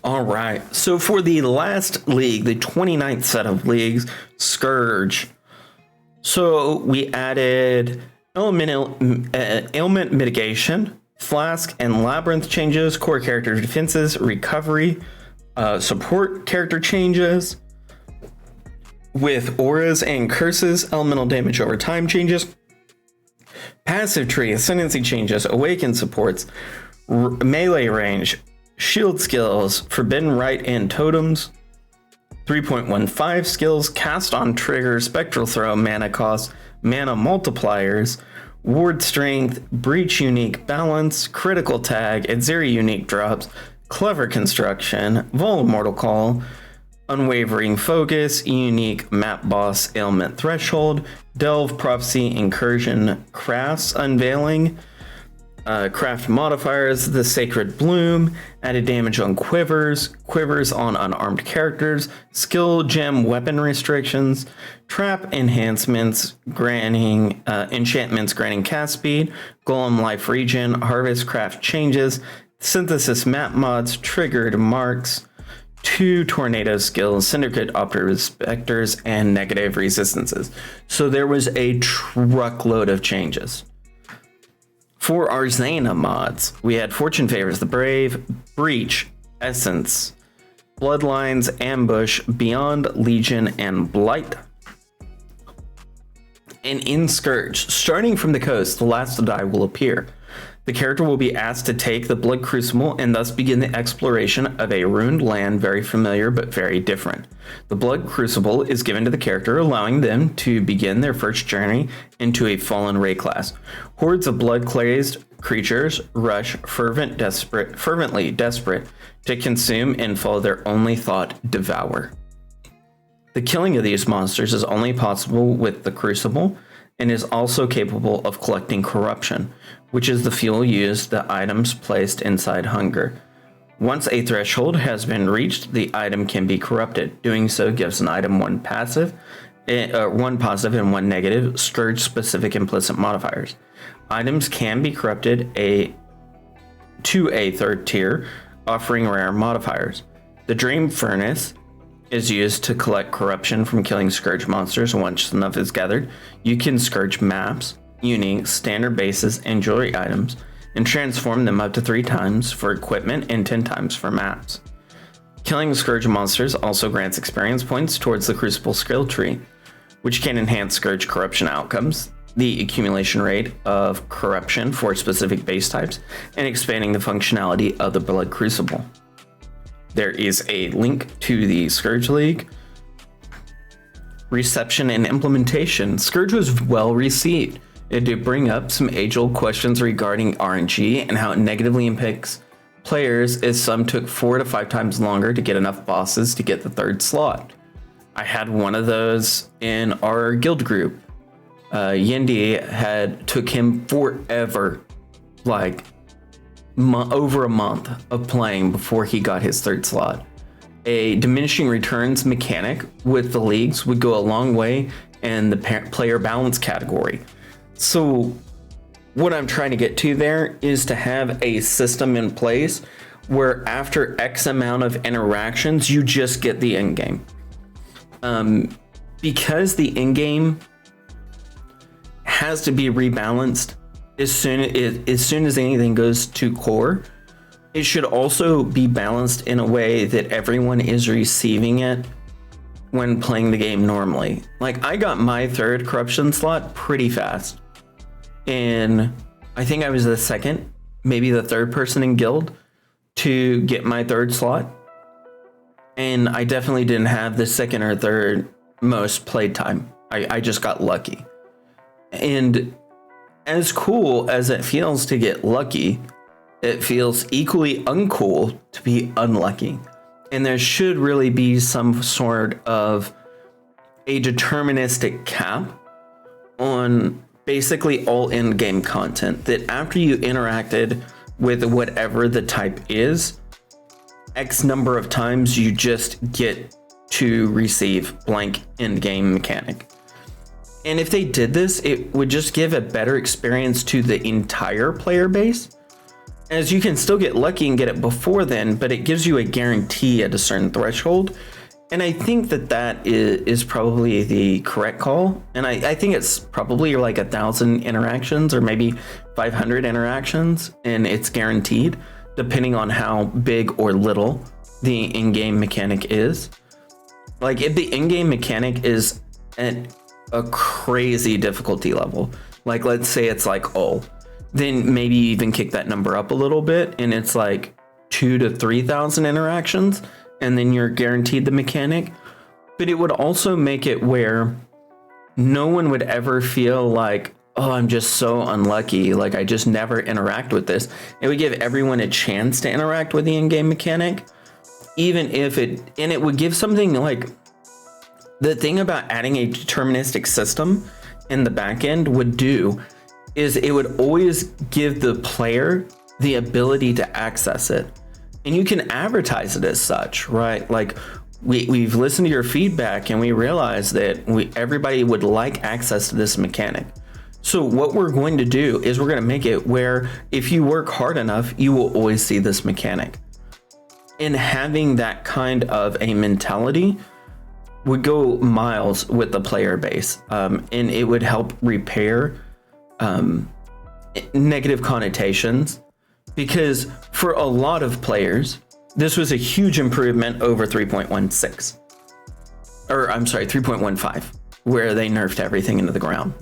All right. So for the last league, the 29th set of leagues, Scourge. So we added ailment mitigation, flask and labyrinth changes, core character defenses, recovery, support character changes, with auras and curses, elemental damage over time changes, passive tree, ascendancy changes, awaken supports, melee range, shield skills, forbidden right and totems, 3.15 skills, cast on trigger, spectral throw, mana cost, mana multipliers, ward strength, breach unique balance, critical tag, Edziri unique drops, clever construction, Vol mortal call, unwavering focus, unique map boss ailment threshold, delve prophecy, incursion, crafts unveiling, craft modifiers, the sacred bloom, added damage on quivers on unarmed characters, skill gem weapon restrictions, trap enhancements granting enchantments granting cast speed, golem life regen, harvest craft changes, synthesis map mods, triggered marks, 2 tornado skills, syndicate operative specters, and negative resistances. So there was a truckload of changes. For our Zana mods, we had Fortune Favors the Brave, Breach, Essence, Bloodlines, Ambush, Beyond, Legion, and Blight. And in Scourge, starting from the coast, the last to die will appear. The character will be asked to take the Blood Crucible and thus begin the exploration of a ruined land very familiar but very different. The Blood Crucible is given to the character, allowing them to begin their first journey into a fallen Ray class. Hordes of blood-crazed creatures rush fervently desperate to consume and follow their only thought, devour. The killing of these monsters is only possible with the Crucible, and is also capable of collecting corruption, which is the fuel used the items placed inside hunger. Once a threshold has been reached, the item can be corrupted. Doing so gives an item one positive and one negative Scourge-specific implicit modifiers. Items can be corrupted to a third tier, offering rare modifiers. The Dream Furnace is used to collect corruption from killing Scourge monsters. Once enough is gathered, you can Scourge maps, unique, standard bases, and jewelry items, and transform them up to 3 times for equipment and 10 times for maps. Killing Scourge monsters also grants experience points towards the Crucible skill tree, which can enhance Scourge corruption outcomes, the accumulation rate of corruption for specific base types, and expanding the functionality of the Blood Crucible. There is a link to the Scourge League. Reception and implementation. Scourge was well received. It did bring up some age-old questions regarding RNG and how it negatively impacts players, as some took 4 to 5 times longer to get enough bosses to get the 3rd slot. I had one of those in our guild group. Yendi took him forever, like over a month of playing before he got his 3rd slot. A diminishing returns mechanic with the leagues would go a long way in the player balance category. So what I'm trying to get to there is to have a system in place where after X amount of interactions, you just get the end game. Because the end game has to be rebalanced as soon as anything goes to core, it should also be balanced in a way that everyone is receiving it when playing the game normally. Like, I got my 3rd corruption slot pretty fast, and I think I was the 2nd, maybe the 3rd person in guild to get my 3rd slot, and I definitely didn't have the 2nd or 3rd most played time. I just got lucky. And as cool as it feels to get lucky, it feels equally uncool to be unlucky. And there should really be some sort of a deterministic cap on basically all in-game content, that after you interacted with whatever the type is, X number of times you just get to receive blank in-game mechanic. And if they did this, it would just give a better experience to the entire player base, as you can still get lucky and get it before then, but it gives you a guarantee at a certain threshold. And I think that is probably the correct call. And I think it's probably like 1,000 interactions or maybe 500 interactions, and it's guaranteed depending on how big or little the in-game mechanic is. Like if the in-game mechanic is at a crazy difficulty level, like let's say it's like then maybe even kick that number up a little bit and it's like 2,000 to 3,000 interactions, and then you're guaranteed the mechanic. But it would also make it where no one would ever feel like, oh, I'm just so unlucky, like I just never interact with this. It would give everyone a chance to interact with the in-game mechanic, even if it would give something like, the thing about adding a deterministic system in the back end would do is it would always give the player the ability to access it. And you can advertise it as such, right? Like we've listened to your feedback and we realized that everybody would like access to this mechanic. So what we're going to do is we're going to make it where if you work hard enough, you will always see this mechanic. And having that kind of a mentality would go miles with the player base, and it would help repair negative connotations, because for a lot of players, this was a huge improvement over 3.16, or I'm sorry, 3.15, where they nerfed everything into the ground.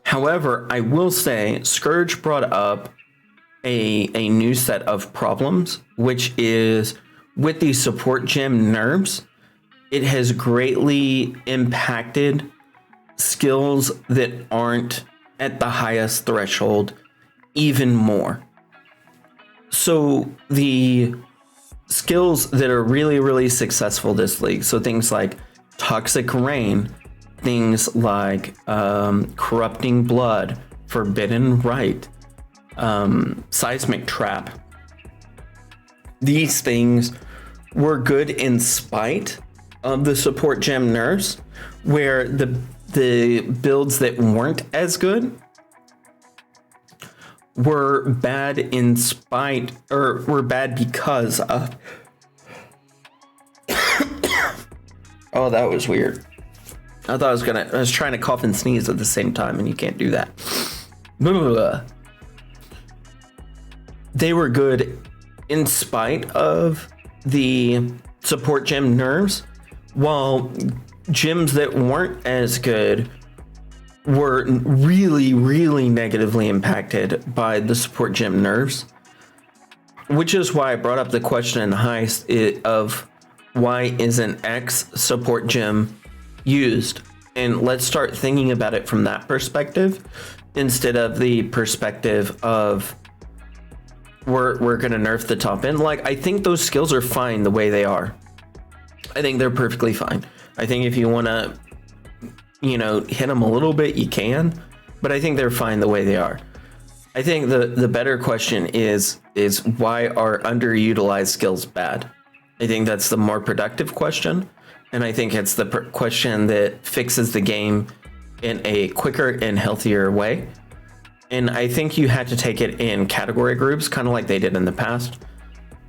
However, I will say Scourge brought up a new set of problems, which is with the support gem nerfs, it has greatly impacted skills that aren't at the highest threshold even more. So the skills that are really, really successful this league, so things like Toxic Rain, things like Corrupting Blood, Forbidden Rite, Seismic Trap, these things were good in spite of the support gem nerfs, where the builds that weren't as good were bad in spite, or were bad because of oh, that was weird. I was trying to cough and sneeze at the same time, and you can't do that. They were good in spite of the support gem nerfs, while gems that weren't as good were really, really negatively impacted by the support gem nerfs, which is why I brought up the question in Heist of why isn't X support gem used? And let's start thinking about it from that perspective instead of the perspective of we're gonna nerf the top end. Like, I think those skills are fine the way they are. I think they're perfectly fine. I think if you want to, hit them a little bit, you can, but I think they're fine the way they are. I think the better question is why are underutilized skills bad? I think that's the more productive question, and I think it's the question that fixes the game in a quicker and healthier way. And I think you had to take it in category groups, kind of like they did in the past,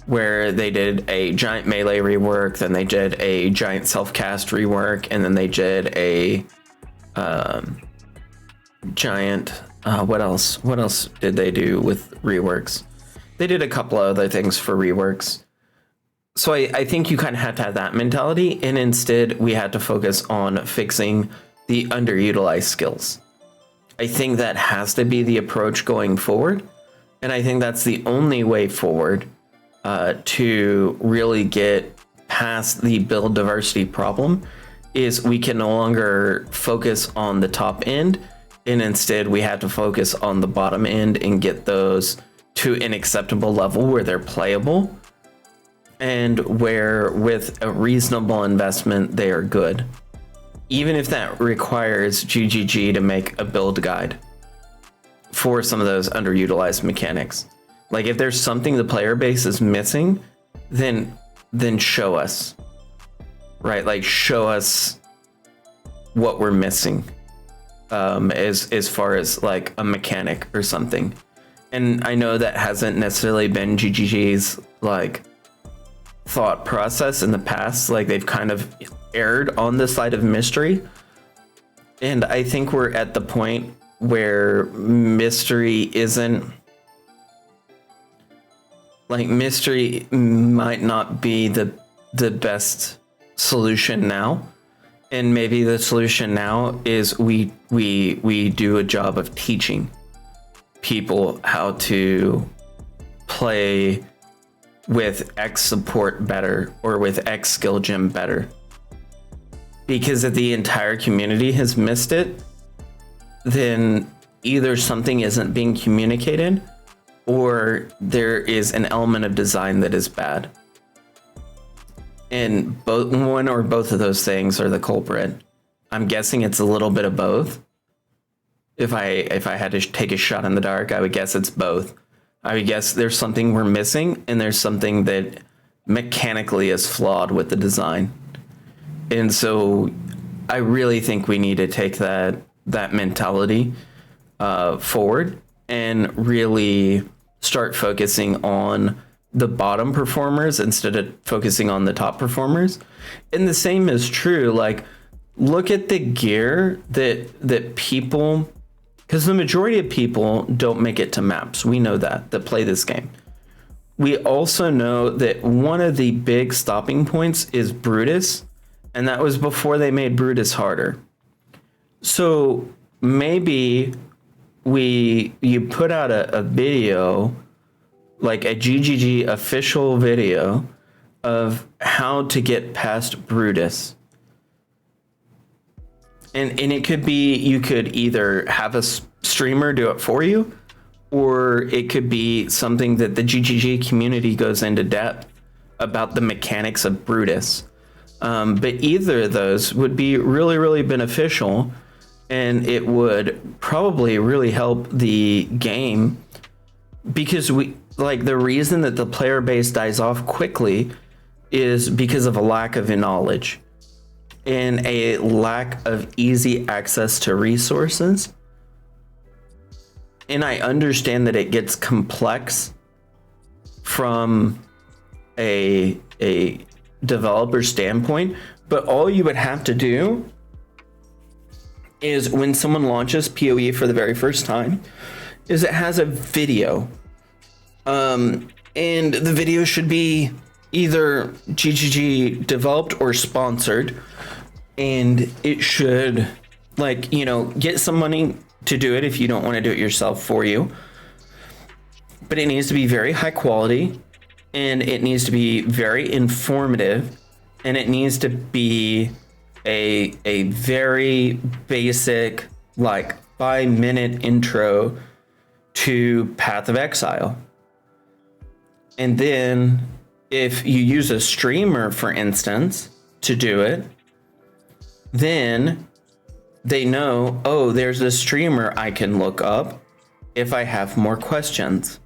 where they did a giant melee rework, then they did a giant self-cast rework, and then they did a giant, what else did they do with reworks? They did a couple of other things for reworks. So I think you kind of had to have that mentality, and instead we had to focus on fixing the underutilized skills. I think that has to be the approach going forward, and I think that's the only way forward to really get past the build diversity problem. Is we can no longer focus on the top end, and instead we have to focus on the bottom end and get those to an acceptable level where they're playable and where with a reasonable investment they are good, even if that requires GGG to make a build guide for some of those underutilized mechanics. Like, if there's something the player base is missing, then show us, right? Like, show us what we're missing, as far as like a mechanic or something. And I know that hasn't necessarily been GGG's like thought process in the past. Like they've kind of erred on the side of mystery. And I think we're at the point where mystery might not be the best solution now. And maybe the solution now is we do a job of teaching people how to play with X support better or with X skill gem better. Because if the entire community has missed it, then either something isn't being communicated or there is an element of design that is bad. And both one or both of those things are the culprit. I'm guessing it's a little bit of both. If I had to take a shot in the dark, I would guess it's both. I would guess there's something we're missing and there's something that mechanically is flawed with the design. And so I really think we need to take that mentality forward and really start focusing on the bottom performers instead of focusing on the top performers. And the same is true, like look at the gear that people, because the majority of people don't make it to maps. We know that play this game. We also know that one of the big stopping points is Brutus, and that was before they made Brutus harder. So maybe you put out a video, like a GGG official video of how to get past Brutus. And it could be, you could either have a streamer do it for you, or it could be something that the GGG community goes into depth about the mechanics of Brutus. But either of those would be really, really beneficial, and it would probably really help the game, because the reason that the player base dies off quickly is because of a lack of knowledge and a lack of easy access to resources. And I understand that it gets complex from a developer standpoint, but all you would have to do is when someone launches PoE for the very first time is it has a video. And the video should be either GGG developed or sponsored, and it should get some money to do it if you don't want to do it yourself for you. But it needs to be very high quality, and it needs to be very informative, and it needs to be a very basic 5-minute intro to Path of Exile. And then if you use a streamer, for instance, to do it, then they know, oh, there's a streamer I can look up if I have more questions.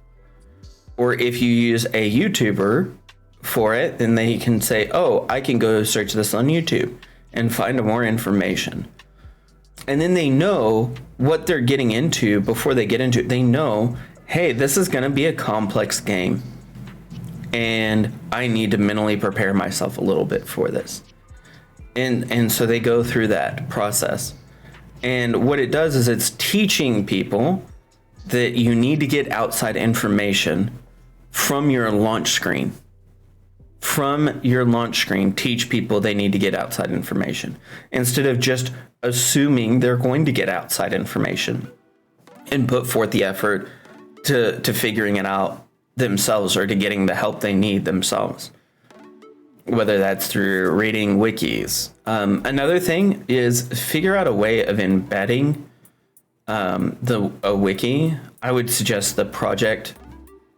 Or if you use a YouTuber for it, then they can say, oh, I can go search this on YouTube and find more information. And then they know what they're getting into before they get into it. They know, hey, this is going to be a complex game, and I need to mentally prepare myself a little bit for this. And so they go through that process. And what it does is it's teaching people that you need to get outside information from your launch screen. From your launch screen, teach people they need to get outside information instead of just assuming they're going to get outside information and put forth the effort to figuring it out themselves or to getting the help they need themselves, whether that's through reading wikis. Another thing is figure out a way of embedding a wiki. I would suggest the project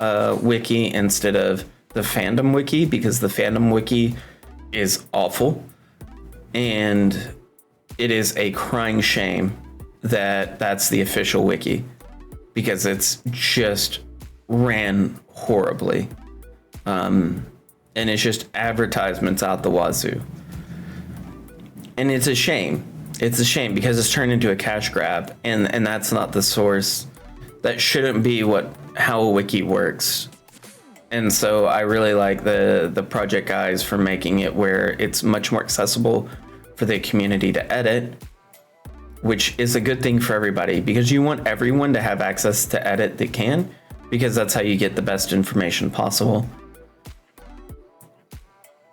wiki instead of the fandom wiki, because the fandom wiki is awful, and it is a crying shame that that's the official wiki, because it's just ran horribly. And it's just advertisements out the wazoo. And it's a shame. It's a shame because it's turned into a cash grab, and that's not the source. That shouldn't be what how a wiki works. And so I really like the project guys for making it where it's much more accessible for the community to edit, which is a good thing for everybody because you want everyone to have access to edit that can, because that's how you get the best information possible.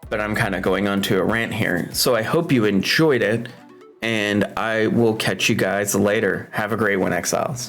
But I'm kind of going on to a rant here. So I hope you enjoyed it, and I will catch you guys later. Have a great one, Exiles.